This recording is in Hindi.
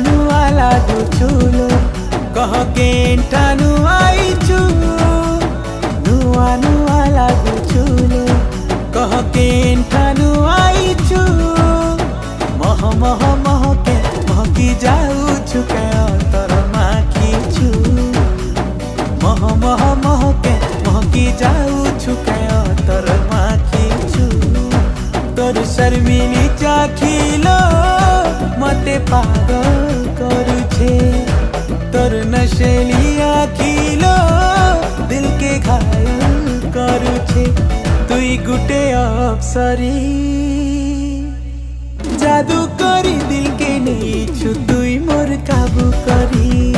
नुआ लागुचुलो कह केंठानु आइचु नुआ नुआ लागुचुलो कह केंठानु आइचु मह मह महके महकी जाउछु के तर माखिछु मह मह महके महकी जाउछु के तर माखिछु तोर शर्मिली चाखिलो मते पागल करुछे तोर नशेली आखिलो दिल के घायल करुछे तुई गुटे अप्सरी जादू करी दिल के नहीं छु तुई मोर काबू करी।